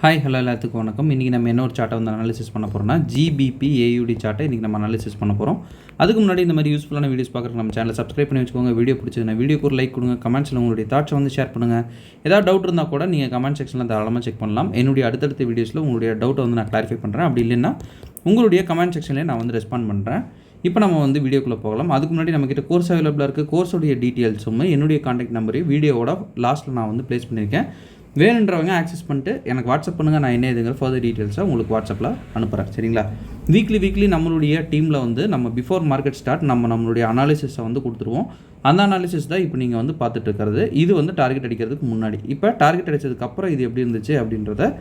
Hi hello எல்லாத்துக்கும் வணக்கம். இன்றைக்கி நம்ம என்ன ஒரு சார்ட்டை வந்து அனாலிசிஸ் பண்ண போகிறோம்னா GBP AUD சார்ட்டை இன்றைக்கி நம்ம அனாலிசிஸ் பண்ண போகிறோம். அதுக்கு முன்னாடி இந்த மாதிரி யூஸ்ஃபுல்லான வீடியோஸ் பார்க்குறதுக்கு நம்ம சேனலை சப்ஸ்கிரைப் பண்ணி வச்சுக்கோங்க. வீடியோ பிடிச்சதுன்னா வீடியோக்கு ஒரு லைக் கொடுங்க. கமெண்ட்ஸில் உங்களுடைய தாட்ஸை வந்து ஷேர் பண்ணுங்கள். ஏதாவது டவுட் இருந்தால் கூட நீங்கள் கமெண்ட் செக்ஷனில் தாராளமாக செக் பண்ணலாம். என்னுடைய அடுத்தடுத்த வீடியோஸில் உங்களுடைய டவுட்டை வந்து நான் கிளாரிஃபை பண்ணுறேன். அப்படி இல்லைன்னா உங்களுடைய கமெண்ட் செக்ஷன்லேயே நான் வந்து ரெஸ்பாண்ட் பண்ணுறேன். இப்போ நம்ம வந்து வீடியோக்குள்ளே போகலாம். அதுக்கு முன்னாடி நம்மக்கிட்ட கோர்ஸ் அவைலபிளாக இருக்குது. கோர்ஸோடைய டீட்டெயில்ஸும் என்னுடைய கான்டாக்ட் நம்பரையும் வீடியோவோட லாஸ்ட்டில் நான் வந்து ப்ளேஸ் பண்ணியிருக்கேன். வேணுன்றவங்க ஆக்சஸ் பண்ணிட்டு எனக்கு வாட்ஸ்அப் பண்ணுங்கள். நான் என்ன இதுங்கிற ஃபர்தர் டீட்டெயில்ஸை உங்களுக்கு வாட்ஸ்அப்பில் அனுப்புகிறேன். சரிங்களா? வீக்லி நம்மளுடைய டீமில் வந்து நம்ம பிஃபோர் மார்க்கெட் ஸ்டார்ட் நம்மளுடைய அனாலிசிஸை வந்து கொடுத்துருவோம். அந்த அனாலிசிஸ் தான் இப்போ நீங்கள் வந்து பார்த்துட்டு இருக்கிறது. இது வந்து டார்கெட் அடிக்கிறதுக்கு முன்னாடி. இப்போ டார்கெட் அடித்ததுக்கப்புறம் இது எப்படி இருந்துச்சு அப்படின்றத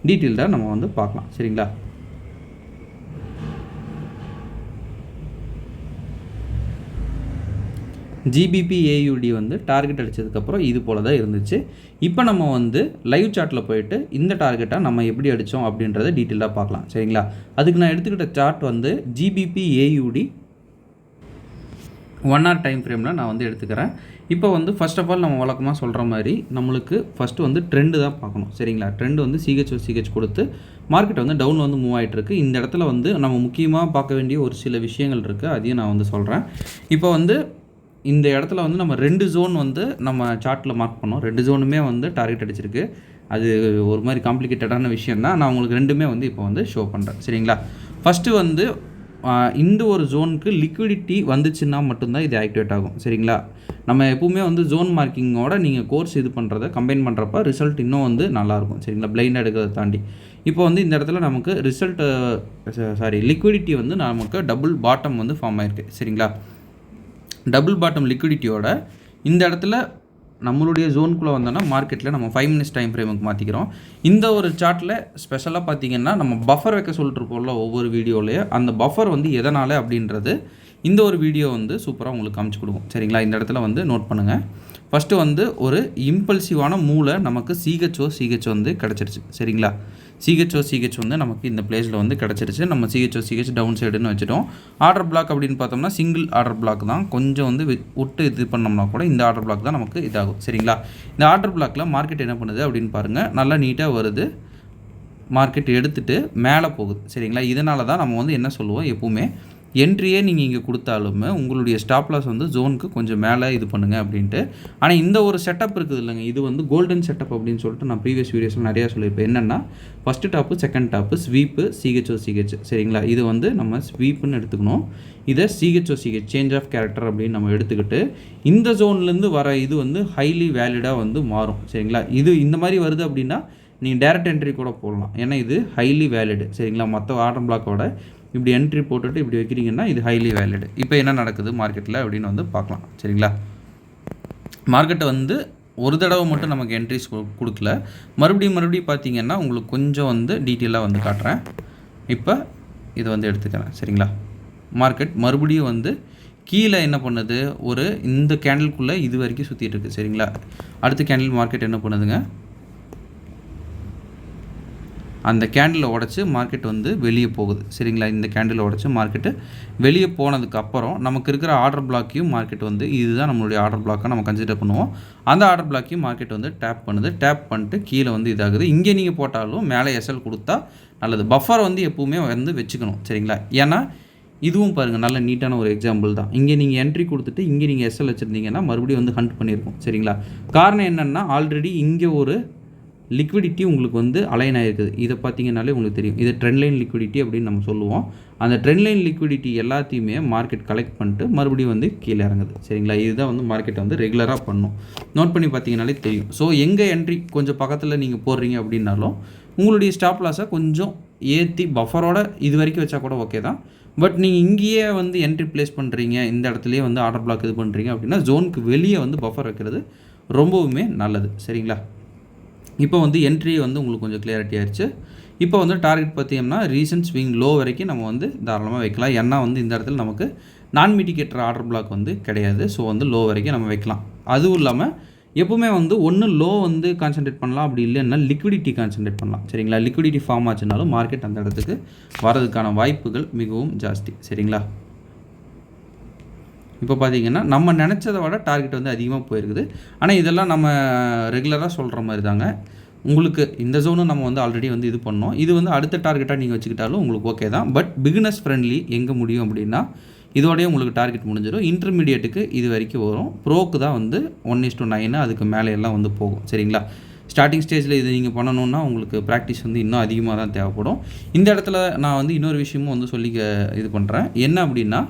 டீட்டெயில்டாக நம்ம வந்து பார்க்கலாம். சரிங்களா? GBP AUD வந்து டார்கெட் அடித்ததுக்கப்புறம் இது போல் தான் இருந்துச்சு. இப்போ நம்ம வந்து லைவ் சார்ட்டில் போயிட்டு இந்த டார்கெட்டை நம்ம எப்படி அடித்தோம் அப்படின்றத டீட்டெயிலாக பார்க்கலாம். சரிங்களா? அதுக்கு நான் எடுத்துக்கிட்ட சார்ட் வந்து GBP AUD 1 hour டைம் ஃப்ரேமில் நான் வந்து எடுத்துக்கிறேன். இப்போ வந்து ஃபர்ஸ்ட் ஆஃப் ஆல் நம்ம வழக்கமாக சொல்கிற மாதிரி நம்மளுக்கு ஃபஸ்ட்டு வந்து ட்ரெண்டு தான் பார்க்கணும். சரிங்களா? ட்ரெண்டு வந்து CH கொடுத்து மார்க்கெட் வந்து டவுனில் வந்து மூவ் ஆகிட்டுருக்கு. இந்த இடத்துல வந்து நம்ம முக்கியமாக பார்க்க வேண்டிய ஒரு சில விஷயங்கள் இருக்குது. அதையும் நான் வந்து சொல்கிறேன். இப்போ வந்து இந்த இடத்துல வந்து நம்ம 2 ஜோன் வந்து நம்ம சார்ட்டில் மார்க் பண்ணோம். 2 ஜோனுமே வந்து டார்கெட் அடிச்சிருக்கு. அது ஒரு மாதிரி காம்ப்ளிகேட்டடான விஷயம் தான். நான் உங்களுக்கு ரெண்டுமே வந்து இப்போ வந்து ஷோ பண்ணுறேன். சரிங்களா? ஃபஸ்ட்டு வந்து இந்த ஒரு ஜோனுக்கு லிக்விடிட்டி வந்துச்சுன்னா மட்டும்தான் இது ஆக்டிவேட் ஆகும். சரிங்களா? நம்ம எப்பவுமே வந்து ஜோன் மார்க்கிங்கோட நீங்கள் கோர்ஸ் இது பண்ணுறத கம்பைன் பண்ணுறப்ப ரிசல்ட் இன்னும் வந்து நல்லாயிருக்கும். சரிங்களா? பிளைண்டாக எடுக்கிறத தாண்டி இப்போ வந்து இந்த இடத்துல நமக்கு லிக்விடிட்டி வந்து நமக்கு டபுள் பாட்டம் வந்து ஃபார்ம் ஆயிருக்கு. சரிங்களா? டபுள் பாட்டம் லிக்விடிட்டியோட இந்த இடத்துல நம்மளுடைய ஜோனுக்குள்ளே வந்தோன்னா மார்க்கெட்டில் நம்ம 5 minutes டைம் ஃப்ரேமுக்கு மாற்றிக்கிறோம். இந்த ஒரு சார்ட்டில் ஸ்பெஷலாக பார்த்திங்கன்னா நம்ம பஃபர் வைக்க சொல்லிட்டுருப்போம்ல ஒவ்வொரு வீடியோலேயே, அந்த பஃபர் வந்து எதனால் அப்படின்றது இந்த ஒரு வீடியோ வந்து சூப்பராக உங்களுக்கு காமிச்சு கொடுக்கும். சரிங்களா? இந்த இடத்துல வந்து நோட் பண்ணுங்கள். ஃபஸ்ட்டு வந்து ஒரு இம்பல்சிவான மூளை நமக்கு CH வந்து கிடச்சிருச்சு. சரிங்களா? CH வந்து நமக்கு இந்த பிளேஸில் வந்து கிடச்சிருச்சு. நம்ம CH டவுன் சைடுன்னு வச்சுட்டோம். ஆர்டர் பிளாக் அப்படின்னு பார்த்தோம்னா சிங்கிள் ஆர்டர் பிளாக் தான். கொஞ்சம் வந்து விட்டு இது பண்ணோம்னா கூட இந்த ஆர்டர் பிளாக் தான் நமக்கு இதாகும். சரிங்களா? இந்த ஆர்டர் பிளாக்கில் மார்க்கெட் என்ன பண்ணுது அப்படின்னு பாருங்கள். நல்லா நீட்டாக வருது. மார்க்கெட் எடுத்துகிட்டு மேலே போகுது. சரிங்களா? இதனால தான் நம்ம வந்து என்ன சொல்லுவோம், எப்பவுமே என்ட்ரியே நீங்கள் இங்கே கொடுத்தாலுமே உங்களுடைய ஸ்டாப் லாஸ் வந்து ஜோனுக்கு கொஞ்சம் மேலே இது பண்ணுங்கள் அப்படின்ட்டு. ஆனால் இந்த ஒரு செட்டப் இருக்குது இல்லைங்க, இது வந்து கோல்டன் செட்டப் அப்படின்னு சொல்லிட்டு நான் ப்ரீவியஸ் வீடியோஸில் நிறையா சொல்லியிருப்பேன். என்னென்னா first top, second top, sweep, CH சரிங்களா? இது வந்து நம்ம ஸ்வீப்புன்னு எடுத்துக்கணும். இதை CH சேஞ்ச் ஆஃப் கேரக்டர் அப்படின்னு நம்ம எடுத்துக்கிட்டு இந்த ஜோன்லேருந்து வர இது வந்து ஹைலி வேலிடாக வந்து மாறும். சரிங்களா? இது இந்த மாதிரி வருது அப்படின்னா நீங்கள் டேரக்ட் என்ட்ரி கூட போடலாம். ஏன்னா இது ஹைலி வேலிடு. சரிங்களா? மற்ற ஆர்டர் பிளாக்கோட இப்படி என்ட்ரி போட்டுட்டு இப்படி வைக்கிறீங்கன்னா இது ஹைலி வேலிடு. இப்போ என்ன நடக்குது மார்க்கெட்டில் அப்படின்னு வந்து பார்க்கலாம். சரிங்களா? மார்க்கெட்டை வந்து ஒரு தடவை மட்டும் நமக்கு என்ட்ரிஸ் கொடுக்கல. மறுபடியும் பார்த்தீங்கன்னா உங்களுக்கு கொஞ்சம் வந்து டீட்டெயிலாக வந்து காட்டுறேன். இப்போ இதை வந்து எடுத்துக்கிறேன். சரிங்களா? மார்க்கெட் மறுபடியும் வந்து கீழே என்ன பண்ணுது, ஒரு இந்த கேண்டிலுக்குள்ளே இது வரைக்கும் சுற்றிட்டு இருக்குது. சரிங்களா? அடுத்த கேண்டில் மார்க்கெட் என்ன பண்ணுதுங்க, அந்த கேண்டிலை உடச்சி மார்க்கெட் வந்து வெளியே போகுது. சரிங்களா? இந்த கேண்டிலை உடச்சி மார்க்கெட்டு வெளியே போனதுக்கப்புறம் நமக்கு இருக்கிற ஆர்டர் பிளாக்கையும் மார்க்கெட் வந்து இதுதான் நம்மளுடைய ஆர்டர் பிளாக்கை நம்ம கன்சிடர் பண்ணுவோம். அந்த ஆர்டர் பிளாக்கையும் மார்க்கெட் வந்து டேப் பண்ணுது. டேப் பண்ணிட்டு கீழே வந்து இதாகுது. இங்கே நீங்கள் போட்டாலும் மேலே எஸ்எல் கொடுத்தா நல்லது. பஃபர் வந்து எப்பவுமே வந்து வச்சுக்கணும். சரிங்களா? ஏன்னா இதுவும் பாருங்கள் நல்ல நீட்டான ஒரு எக்ஸாம்பிள் தான். இங்கே நீங்கள் என்ட்ரி கொடுத்துட்டு இங்கே நீங்கள் எஸ்எல் வச்சுருந்தீங்கன்னா மறுபடியும் வந்து ஹண்ட் பண்ணியிருக்கோம். சரிங்களா? காரணம் என்னென்னா ஆல்ரெடி இங்கே ஒரு லிக்விடிட்டி உங்களுக்கு வந்து அலைன் ஆகிருக்குது. இதை பார்த்தீங்கன்னாலே உங்களுக்கு தெரியும். இது ட்ரெண்ட் லைன் லிக்விடிட்டி அப்படின்னு நம்ம சொல்லுவோம். அந்த ட்ரெண்ட் லைன் லிக்விடிட்டி எல்லாத்தையுமே மார்க்கெட் கலெக்ட் பண்ணிட்டு மறுபடியும் வந்து கீழே இறங்குது. சரிங்களா? இதுதான் வந்து மார்க்கெட்டை வந்து ரெகுலராக பண்ணும். நோட் பண்ணி பார்த்தீங்கன்னாலே தெரியும். ஸோ எங்கே என்ட்ரி கொஞ்சம் பக்கத்தில் நீங்கள் போடுறீங்க அப்படின்னாலும் உங்களுடைய ஸ்டாப் லாஸை கொஞ்சம் ஏற்றி பஃபரோட இது வரைக்கும் வச்சா கூட ஓகே தான். பட் நீங்கள் இங்கேயே வந்து என்ட்ரி ப்ளேஸ் பண்ணுறீங்க, இந்த இடத்துலையே வந்து ஆர்டர் பிளாக் இது பண்ணுறீங்க அப்படின்னா ஜோனுக்கு வெளியே வந்து பஃபர் வைக்கிறது ரொம்பவுமே நல்லது. சரிங்களா? இப்போ வந்து என்ட்ரி வந்து உங்களுக்கு கொஞ்சம் கிளியாரிட்டி ஆயிடுச்சு. இப்போ வந்து டார்கெட் பார்த்தீங்கன்னா ரீசன்ட் ஸ்விங் லோ வரைக்கும் நம்ம வந்து தாராளமாக வைக்கலாம். ஏன்னா வந்து இந்த இடத்துல நமக்கு நான் மிட்டிகேட்டர் ஆர்டர் பிளாக் வந்து கிடையாது. ஸோ வந்து லோ வரைக்கும் நம்ம வைக்கலாம். அதுவும் இல்லாமல் எப்பவுமே வந்து ஒன்று லோ வந்து கான்சன்ட்ரேட் பண்ணலாம், அப்படி இல்லைன்னா லிக்விடிட்டி கான்சன்ட்ரேட் பண்ணலாம். சரிங்களா? லிக்விடிட்டி ஃபார்ம் ஆச்சுனாலும் மார்க்கெட் அந்த இடத்துக்கு வரதுக்கான வாய்ப்புகள் மிகவும் ஜாஸ்தி. சரிங்களா? இப்போ பார்த்தீங்கன்னா நம்ம நினச்சதை விட டார்கெட் வந்து அதிகமாக போயிருக்குது. ஆனால் இதெல்லாம் நம்ம ரெகுலராக சொல்கிற மாதிரி தாங்க. உங்களுக்கு இந்த ஜோனும் நம்ம வந்து ஆல்ரெடி வந்து இது பண்ணோம். இது வந்து அடுத்த டார்கெட்டாக நீங்கள் வச்சுக்கிட்டாலும் உங்களுக்கு ஓகே தான். பட் பிகினர்ஸ் ஃப்ரெண்ட்லி எங்கே முடியும் அப்படின்னா இதோடய உங்களுக்கு டார்கெட் முடிஞ்சிடும். இன்டர்மீடியேட்டுக்கு இது வரைக்கும் வரும். ப்ரோக்கு தான் வந்து 1:9 அதுக்கு மேலே எல்லாம் வந்து போகும். சரிங்களா? ஸ்டார்டிங் ஸ்டேஜில் இது நீங்கள் பண்ணணுன்னா உங்களுக்கு ப்ராக்டிஸ் வந்து இன்னும் அதிகமாக தான் தேவைப்படும். இந்த இடத்துல நான் வந்து இன்னொரு விஷயமும் வந்து இது பண்ணுறேன். என்ன அப்படின்னா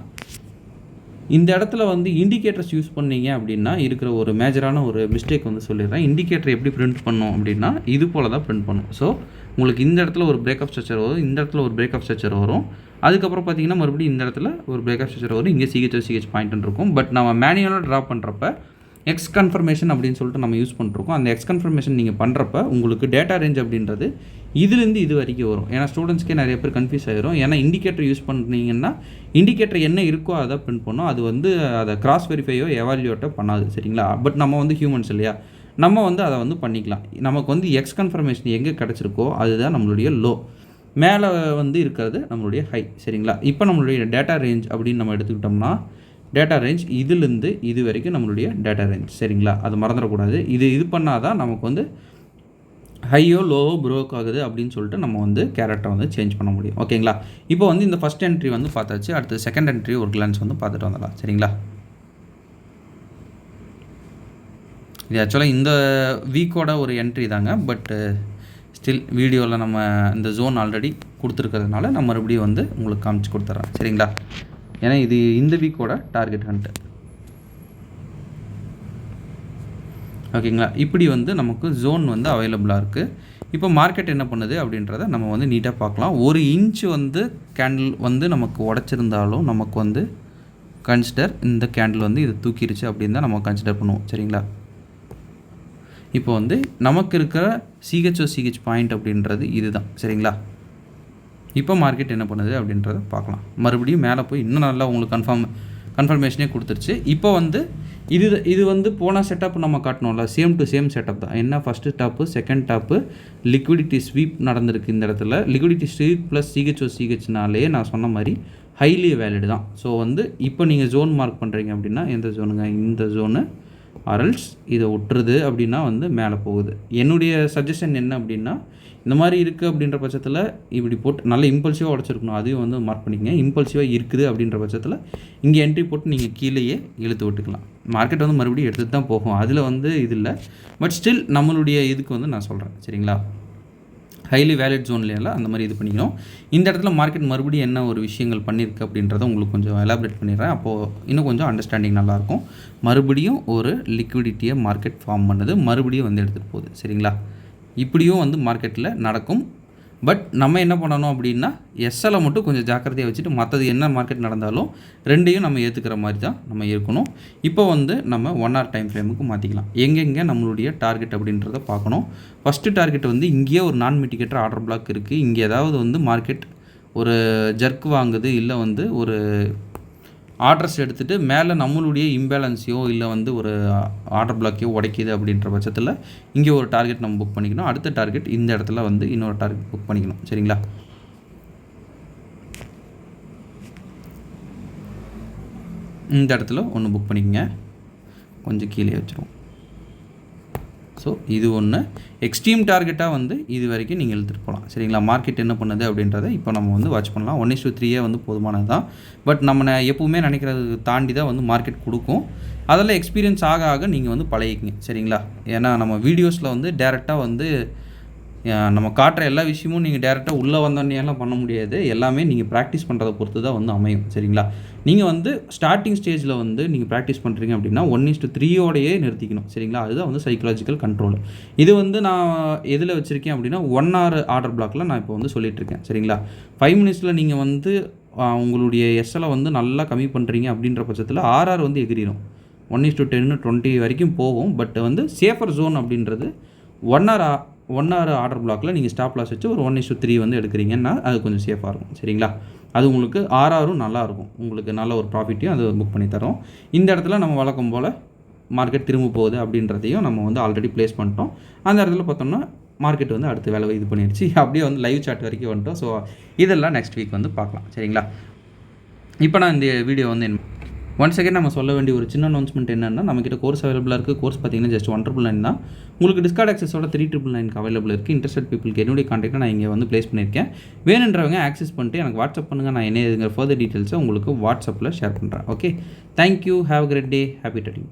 இந்த இடத்துல வந்து இண்டிகேட்டர்ஸ் யூஸ் பண்ணீங்க அப்படின்னா இருக்கிற ஒரு மேஜரான ஒரு மிஸ்டேக் வந்து சொல்லிடுறேன். இண்டிகேட்டர் எப்படி பிரிண்ட் பண்ணோம் அப்படின்னா இது போல் தான் பிரிண்ட் பண்ணும். ஸோ உங்களுக்கு இந்த இடத்துல ஒரு பிரேக்கப் ஸ்ட்ரக்சர் வரும், இந்த இடத்துல ஒரு பிரேக்கப் ஸ்ட்ரக்சர் வரும். அதுக்கப்புறம் பார்த்தீங்கன்னா மறுபடியும் இந்த இடத்துல ஒரு பிரேக்கப் ஸ்ட்ரக்சர் வரும். இங்கே சிஹெச் பாயிண்ட் இருக்கும். பட் நம்ம மேனுவலாக ட்ரா பண்ணுறப்ப எக்ஸ் கன்ஃபர்மேஷன் அப்படின்னு சொல்லிட்டு நம்ம யூஸ் பண்ணிருக்கோம். அந்த எக்ஸ் கன்ஃபர்மேஷன் நீங்கள் பண்ணுறப்ப உங்களுக்கு டேட்டா ரேஞ்ச் அப்படின்றது இதுலேருந்து இது வரைக்கும் வரும். ஏன்னா ஸ்டூடெண்ட்ஸ்க்கே நிறைய பேர் கன்ஃபியூஸ் ஆகிரும். ஏன்னா இண்டிகேட்டர் யூஸ் பண்ணிங்கன்னா இண்டிகேட்டர் என்ன இருக்கோ அதை பிரிண்ட் பண்ணும். அது வந்து அதை கிராஸ் வெரிஃபையோ எவால்யூட்டோ பண்ணாது. சரிங்களா? பட் நம்ம வந்து ஹியூமன்ஸ் இல்லையா, நம்ம வந்து அதை வந்து பண்ணிக்கலாம். நமக்கு வந்து எக்ஸ் கன்ஃபர்மேஷன் எங்கே கிடச்சிருக்கோ அதுதான் நம்மளுடைய லோ, மேலே வந்து இருக்கிறது நம்மளுடைய ஹை. சரிங்களா? இப்போ நம்மளுடைய டேட்டா ரேஞ்ச் அப்படின்னு நம்ம எடுத்துக்கிட்டோம்னா டேட்டா ரேஞ்ச் இதுலேருந்து இது வரைக்கும் நம்மளுடைய டேட்டா ரேஞ்ச். சரிங்களா? அது மறந்துடக்கூடாது. இது பண்ணால் தான் நமக்கு வந்து ஹையோ லோவோ ப்ரோக் ஆகுது அப்படின்னு சொல்லிட்டு நம்ம வந்து கேரக்டரை வந்து சேஞ்ச் பண்ண முடியும். ஓகேங்களா? இப்போ வந்து இந்த ஃபஸ்ட் என்ட்ரி வந்து பார்த்தாச்சு. அடுத்து செகண்ட் என்ட்ரி ஒரு கிளான்ஸ் வந்து பார்த்துட்டு வந்துடலாம். சரிங்களா? இது ஆக்சுவலாக இந்த வீக்கோட ஒரு என்ட்ரி தாங்க. பட் ஸ்டில் வீடியோவில் நம்ம இந்த ஜோன் ஆல்ரெடி கொடுத்துருக்கிறதுனால நான் மறுபடியும் வந்து உங்களுக்கு காமிச்சு கொடுத்துட்றேன். சரிங்களா? ஏன்னா இது இந்த வீக்கோட டார்கெட் ஹண்ட்டு. ஓகேங்களா? இப்படி வந்து நமக்கு ஜோன் வந்து அவைலபிளாக இருக்குது. இப்போ மார்க்கெட் என்ன பண்ணுது அப்படின்றத நம்ம வந்து நீட்டாக பார்க்கலாம். 1 இன்ச் வந்து கேண்டில் வந்து நமக்கு உடச்சிருந்தாலும் நமக்கு வந்து கன்சிடர் இந்த கேண்டில் வந்து இது தூக்கிடுச்சு அப்படின்னு தான் நம்ம கன்சிடர் பண்ணுவோம். சரிங்களா? இப்போ வந்து நமக்கு இருக்கிற சிஹெச் பாயிண்ட் அப்படின்றது இது தான். சரிங்களா? இப்போ மார்க்கெட் என்ன பண்ணுது அப்படின்றத பார்க்கலாம். மறுபடியும் மேலே போய் இன்னும் நல்லா உங்களுக்கு கன்ஃபர்மேஷனே கொடுத்துருச்சு. இப்போ வந்து இது வந்து போன செட்டப் நம்ம காட்டணும்ல, சேம் டு சேம் செட்டப் தான். என்ன first top, second top, liquidity sweep நடந்திருக்கு இந்த இடத்துல. லிக்விடிட்டி ஸ்வீப் ப்ளஸ் சிஹெச்னாலே நான் சொன்ன மாதிரி ஹைலி வேலிடு தான். ஸோ வந்து இப்போ நீங்கள் ஜோன் மார்க் பண்ணுறீங்க அப்படின்னா எந்த ஜோனுங்க, இந்த ஜோனு ஆர்எல்ஸ் இதை விட்டுருது அப்படின்னா வந்து மேலே போகுது. என்னுடைய சஜஷன் என்ன அப்படின்னா இந்த மாதிரி இருக்குது அப்படின்ற பட்சத்தில் இப்படி போட்டு நல்ல இம்பல்சிவாக உடச்சிருக்கணும். அதையும் வந்து மார்க் பண்ணிக்கங்க. இம்பல்சிவாக இருக்குது அப்படின்ற பட்சத்தில் இங்கே என்ட்ரி போட்டு நீங்கள் கீழேயே இழுத்து விட்டுக்கலாம். மார்க்கெட் வந்து மறுபடியும் எடுத்துகிட்டு தான் போகும். அதில் வந்து இது இல்லை. பட் ஸ்டில் நம்மளுடைய இதுக்கு வந்து நான் சொல்கிறேன். சரிங்களா? ஹைலி வேலிட் ஜோன்லாம் அந்த மாதிரி இது பண்ணிக்கணும். இந்த இடத்துல மார்க்கெட் மறுபடியும் என்ன ஒரு விஷயங்கள் பண்ணியிருக்கு அப்படின்றத உங்களுக்கு கொஞ்சம் எலாபரேட் பண்ணிடுறேன். அப்போது இன்னும் கொஞ்சம் அண்டர்ஸ்டாண்டிங் நல்லாயிருக்கும். மறுபடியும் ஒரு லிக்விடிட்டியை மார்க்கெட் ஃபார்ம் பண்ணுது, மறுபடியும் வந்து எடுத்துகிட்டு போகுது. சரிங்களா? இப்படியும் வந்து மார்க்கெட்டில் நடக்கும். பட் நம்ம என்ன பண்ணணும் அப்படின்னா எஸ்எல்லை மட்டும் கொஞ்சம் ஜாக்கிரதையாக வச்சுட்டு மற்றது என்ன மார்க்கெட் நடந்தாலும் ரெண்டையும் நம்ம ஏற்றுக்கிற மாதிரி தான் நம்ம இருக்கணும். இப்போ வந்து நம்ம 1 hour டைம் ஃப்ரேமுக்கு மாற்றிக்கலாம். எங்கெங்கே நம்மளுடைய டார்கெட் அப்படின்றத பார்க்கணும். ஃபஸ்ட்டு டார்கெட் வந்து இங்கேயே ஒரு நான் மிட்டிகேட்டர் ஆர்டர் பிளாக் இருக்குது. இங்கே ஏதாவது வந்து மார்க்கெட் ஒரு ஜர்க் வாங்குது, இல்லை வந்து ஒரு ஆர்டர்ஸ் எடுத்துகிட்டு மேலே நம்மளுடைய இம்பேலன்ஸையோ இல்லை வந்து ஒரு ஆர்டர் பிளாக்கையோ உடைக்கிது அப்படின்ற பட்சத்தில் இங்கே ஒரு டார்கெட் நம்ம புக் பண்ணிக்கணும். அடுத்த டார்கெட் இந்த இடத்துல வந்து இன்னொரு டார்கெட் புக் பண்ணிக்கணும். சரிங்களா? இந்த இடத்துல ஒன்று புக் பண்ணிக்கங்க. கொஞ்சம் கீழே வச்சுருவோம். ஸோ இது ஒன்று எக்ஸ்ட்ரீம் டார்கெட்டாக வந்து இது வரைக்கும் நீங்கள் எடுத்துகிட்டு போகலாம். சரிங்களா? மார்க்கெட் என்ன பண்ணுது அப்படின்றத இப்போ நம்ம வந்து வாட்ச் பண்ணலாம். 1:3 வந்து போதுமானது தான். பட் நம்ம எப்பவுமே நினைக்கிறது தாண்டி தான் வந்து மார்க்கெட் கொடுக்கும். அதெல்லாம் எக்ஸ்பீரியன்ஸ் ஆக ஆக நீங்கள் வந்து பழகிக்கிங்க. சரிங்களா? ஏன்னா நம்ம வீடியோஸில் வந்து டேரெக்டாக வந்து நம்ம காட்டுற எல்லா விஷயமும் நீங்கள் டேரெக்டாக உள்ளே வந்தோன்னேலாம் பண்ண முடியாது. எல்லாமே நீங்கள் ப்ராக்டிஸ் பண்ணுறதை பொறுத்து தான் வந்து அமையும். சரிங்களா? நீங்கள் வந்து ஸ்டார்டிங் ஸ்டேஜில் வந்து நீங்கள் ப்ராக்டிஸ் பண்ணுறீங்க அப்படின்னா 1:3 நிறுத்திக்கணும். சரிங்களா? அதுதான் வந்து சைக்கலாஜிக்கல் கண்ட்ரோல். இது வந்து நான் எதில் வச்சுருக்கேன் அப்படின்னா 1 hour ஆர்டர் பிளாக்கில் நான் இப்போ வந்து சொல்லிகிட்ருக்கேன். சரிங்களா? 5 minutes நீங்கள் வந்து உங்களுடைய எஸ்எல்லை வந்து நல்லா கம்மி பண்ணுறீங்க அப்படின்ற பட்சத்தில் ஆர்ஆர் வந்து எகிரிடும். 1:10 20 வரைக்கும் போகும். பட் வந்து சேஃபர் ஜோன் அப்படின்றது 1 hour ஆர்டர் பிளாக்கில் நீங்கள் ஸ்டாப் லாஸ் வச்சு ஒரு 1:3 வந்து எடுக்கிறீங்கன்னா அது கொஞ்சம் சேஃபாக இருக்கும். சரிங்களா? அது உங்களுக்கு ஆர்ஆரும் நல்லாயிருக்கும். உங்களுக்கு நல்ல ஒரு ப்ராஃபிட்டையும் அது புக் பண்ணி தரோம். இந்த இடத்துல நம்ம வழக்கம் போல் மார்க்கெட் திரும்ப போகுது அப்படின்றதையும் நம்ம வந்து ஆல்ரெடி ப்ளேஸ் பண்ணிட்டோம். அந்த இடத்துல பார்த்தோம்னா மார்க்கெட் வந்து அடுத்த வேலை இது பண்ணிடுச்சு. அப்படியே வந்து லைவ் சார்ட் வரைக்கும் வந்துட்டோம். ஸோ இதெல்லாம் நெக்ஸ்ட் வீக் வந்து பார்க்கலாம். சரிங்களா? இப்போ நான் இந்த வீடியோ வந்து ஒன்ஸ் அகைன் நம்ம சொல்ல வேண்டிய ஒரு சின்ன அனௌன்ஸ்மெண்ட் என்னென்னா, நம்மக்கிட்ட கோர்ஸ் அவைலபிளாக இருக்குது. கோர்ஸ் பார்த்தீங்கன்னா ஜஸ்ட் 1,999 தான். உங்களுக்கு டிஸ்கார்ட் ஆக்சஸோட 3,999 அவைலபிள் இருக்குது. இன்ட்ரெஸ்டட் பீப்புளுக்கு என்னுடைய கான்டாக்ட்டை நான் இங்கே வந்து ப்ளேஸ் பண்ணியிருக்கேன். வேணுன்றவங்க ஆக்சஸ் பண்ணிட்டு எனக்கு வாட்ஸ்அப் பண்ணுங்கள். நான் என்ன இதுங்கிற ஃபர்தர் டீட்டெயில்ஸை உங்களுக்கு வாட்ஸ்அப்பில் ஷேர் பண்ணுறேன். Okay, thank you, have a great day, happy trading.